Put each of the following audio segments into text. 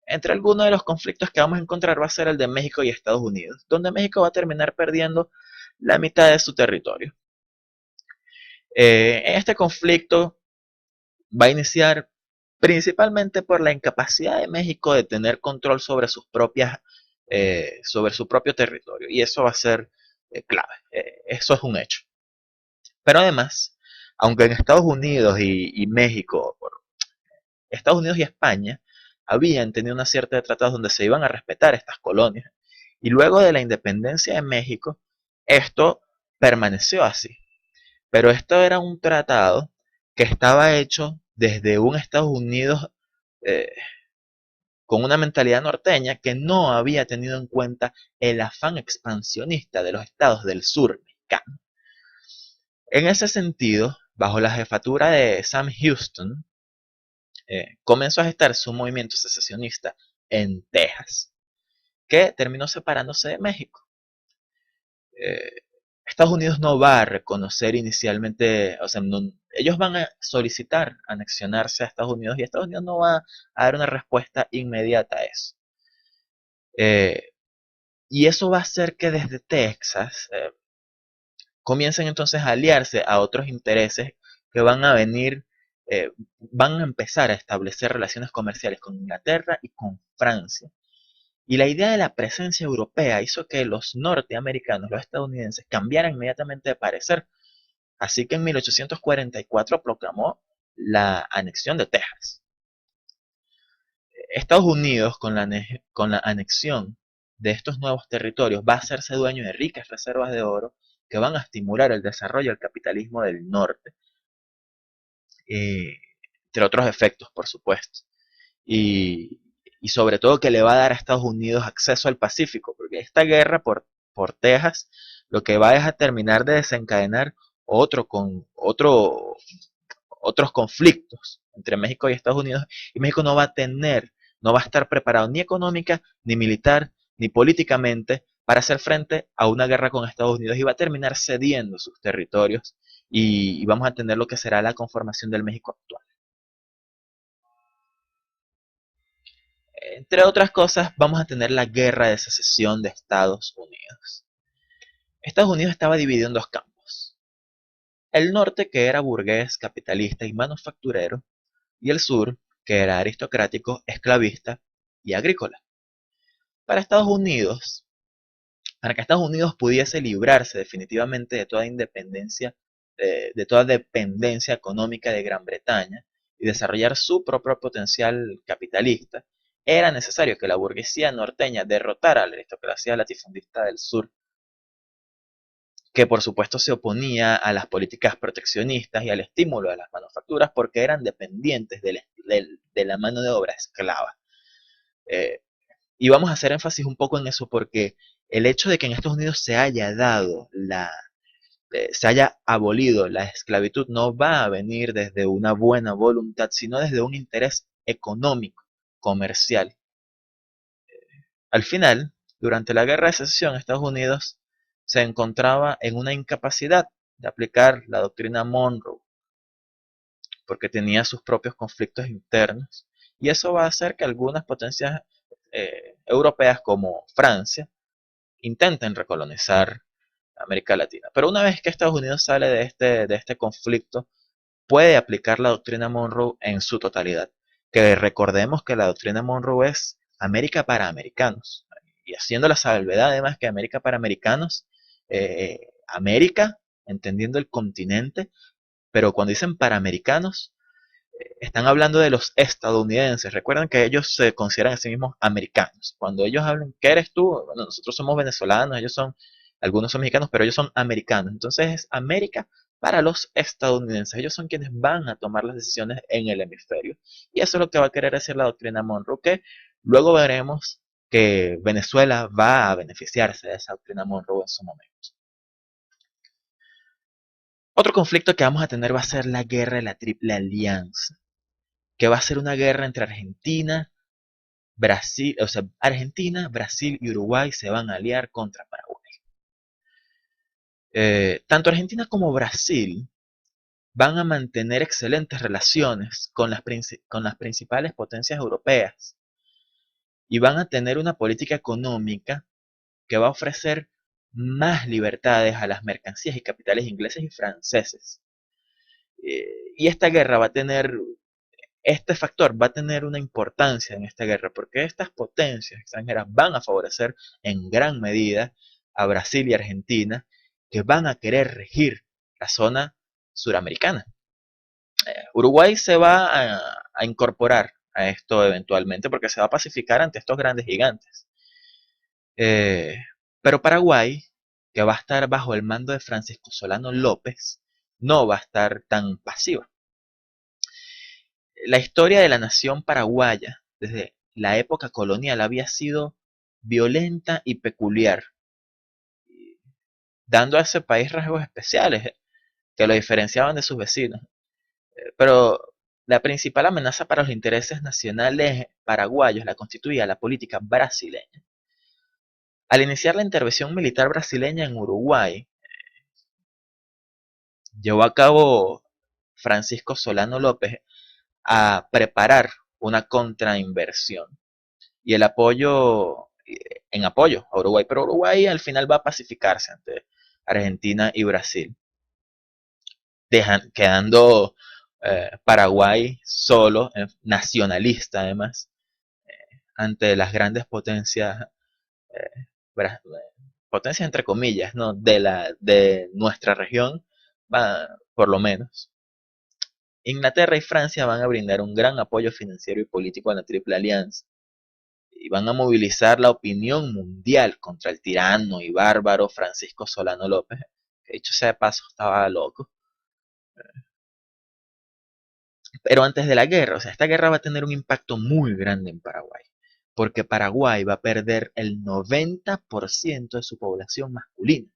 Entre algunos de los conflictos que vamos a encontrar va a ser el de México y Estados Unidos, donde México va a terminar perdiendo la mitad de su territorio. En este conflicto va a iniciar principalmente por la incapacidad de México de tener control sobre sobre su propio territorio, y eso va a ser clave. Eso es un hecho. Pero además, aunque en Estados Unidos y México, Estados Unidos y España habían tenido una cierta de tratados donde se iban a respetar estas colonias, y luego de la independencia de México, esto permaneció así. Pero esto era un tratado que estaba hecho desde un Estados Unidos eh, con una mentalidad norteña que no había tenido en cuenta el afán expansionista de los estados del sur mexicano. En ese sentido, bajo la jefatura de Sam Houston, comenzó a gestarse un movimiento secesionista en Texas, que terminó separándose de México. Eh, Estados Unidos no va a reconocer inicialmente, o sea, ellos van a solicitar anexionarse a Estados Unidos y Estados Unidos no va a dar una respuesta inmediata a eso. Eh, y eso va a hacer que desde Texas comiencen entonces a aliarse a otros intereses que van a venir, van a empezar a establecer relaciones comerciales con Inglaterra y con Francia. Y la idea de la presencia europea hizo que los norteamericanos, los estadounidenses, cambiaran inmediatamente de parecer. Así que en 1844 proclamó la anexión de Texas. Estados Unidos, con la anexión de estos nuevos territorios, va a hacerse dueño de ricas reservas de oro que van a estimular el desarrollo del capitalismo del norte, eh, entre otros efectos, por supuesto. Y, y sobre todo que le va a dar a Estados Unidos acceso al Pacífico, porque esta guerra por Texas lo que va es a terminar de desencadenar otros conflictos entre México y Estados Unidos, y México no va a estar preparado ni económica, ni militar, ni políticamente para hacer frente a una guerra con Estados Unidos, y va a terminar cediendo sus territorios, y vamos a tener lo que será la conformación del México actual. Entre otras cosas, vamos a tener la guerra de secesión de Estados Unidos. Estados Unidos estaba dividido en dos campos. El norte, que era burgués, capitalista y manufacturero, y el sur, que era aristocrático, esclavista y agrícola. Para Estados Unidos, para que Estados Unidos pudiese librarse definitivamente de toda independencia, de toda dependencia económica de Gran Bretaña y desarrollar su propio potencial capitalista, era necesario que la burguesía norteña derrotara a la aristocracia latifundista del sur, que por supuesto se oponía a las políticas proteccionistas y al estímulo de las manufacturas porque eran dependientes de la mano de obra esclava. Eh, y vamos a hacer énfasis un poco en eso porque el hecho de que en Estados Unidos se haya abolido la esclavitud no va a venir desde una buena voluntad, sino desde un interés económico, comercial. Al final, durante la Guerra de Secesión, Estados Unidos se encontraba en una incapacidad de aplicar la doctrina Monroe, porque tenía sus propios conflictos internos, y eso va a hacer que algunas potencias europeas como Francia intenten recolonizar América Latina. Pero una vez que Estados Unidos sale de este conflicto, puede aplicar la doctrina Monroe en su totalidad. Que recordemos que la doctrina Monroe es América para americanos. Y haciendo la salvedad además que América para americanos, América, entendiendo el continente, pero cuando dicen para americanos, están hablando de los estadounidenses. Recuerden que ellos se consideran a sí mismos americanos. Cuando ellos hablan, ¿qué eres tú? Bueno, nosotros somos venezolanos, algunos son mexicanos, pero ellos son americanos. Entonces es América para los estadounidenses. Ellos son quienes van a tomar las decisiones en el hemisferio. Y eso es lo que va a querer decir la doctrina Monroe, que luego veremos que Venezuela va a beneficiarse de esa doctrina Monroe en su momento. Otro conflicto que vamos a tener va a ser la guerra de la Triple Alianza, que va a ser una guerra entre Argentina, Brasil, o sea, Argentina, Brasil y Uruguay se van a aliar contra Paraguay. Tanto Argentina como Brasil van a mantener excelentes relaciones con las principales potencias europeas. y van a tener una política económica que va a ofrecer más libertades a las mercancías y capitales ingleses y franceses. Y esta guerra va a tener, este factor va a tener una importancia en esta guerra, porque estas potencias extranjeras van a favorecer en gran medida a Brasil y Argentina, que van a querer regir la zona suramericana. Uruguay se va a incorporar a esto eventualmente porque se va a pacificar ante estos grandes gigantes. Eh, pero Paraguay, que va a estar bajo el mando de Francisco Solano López, no va a estar tan pasiva. La historia de la nación paraguaya desde la época colonial había sido violenta y peculiar, dando a ese país rasgos especiales que lo diferenciaban de sus vecinos. Pero la principal amenaza para los intereses nacionales paraguayos la constituía la política brasileña. Al iniciar la intervención militar brasileña en Uruguay, llevó a cabo Francisco Solano López a preparar una contrainversión y el apoyo en apoyo a Uruguay, pero Uruguay al final va a pacificarse ante Argentina y Brasil, quedando Paraguay solo, nacionalista además, ante las grandes potencias, potencias entre comillas, ¿no? de nuestra región, por lo menos. Inglaterra y Francia van a brindar un gran apoyo financiero y político a la Triple Alianza y van a movilizar la opinión mundial contra el tirano y bárbaro Francisco Solano López, que dicho sea de paso estaba loco. Pero antes de la guerra, o sea, esta guerra va a tener un impacto muy grande en Paraguay, porque Paraguay va a perder el 90% de su población masculina.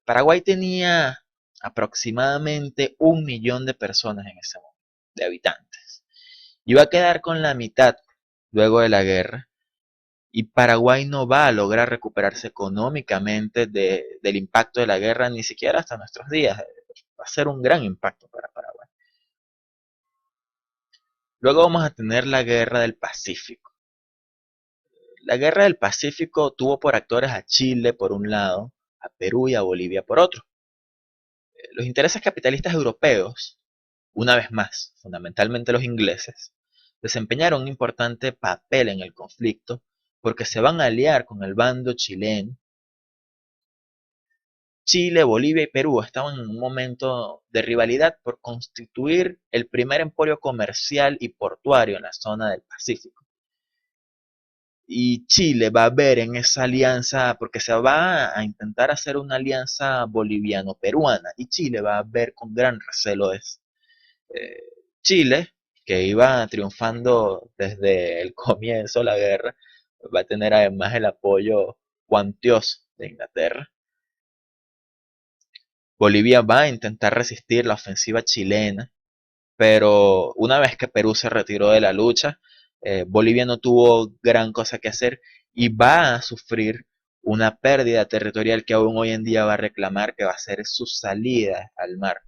Paraguay tenía aproximadamente 1 millón de personas en ese momento, de habitantes. Y va a quedar con la mitad luego de la guerra. Y Paraguay no va a lograr recuperarse económicamente del impacto de la guerra ni siquiera hasta nuestros días. Va a ser un gran impacto para Paraguay. Luego vamos a tener la guerra del Pacífico. La guerra del Pacífico tuvo por actores a Chile por un lado, a Perú y a Bolivia por otro. Los intereses capitalistas europeos, una vez más, fundamentalmente los ingleses, desempeñaron un importante papel en el conflicto porque se van a aliar con el bando chileno. Chile, Bolivia y Perú estaban en un momento de rivalidad por constituir el primer emporio comercial y portuario en la zona del Pacífico. Y Chile va a ver en esa alianza, porque se va a intentar hacer una alianza boliviano-peruana, y Chile va a ver con gran recelo eso. Eh, Chile, que iba triunfando desde el comienzo de la guerra, va a tener además el apoyo cuantioso de Inglaterra. Bolivia va a intentar resistir la ofensiva chilena, pero una vez que Perú se retiró de la lucha, Bolivia no tuvo gran cosa que hacer y va a sufrir una pérdida territorial que aún hoy en día va a reclamar, que va a ser su salida al mar.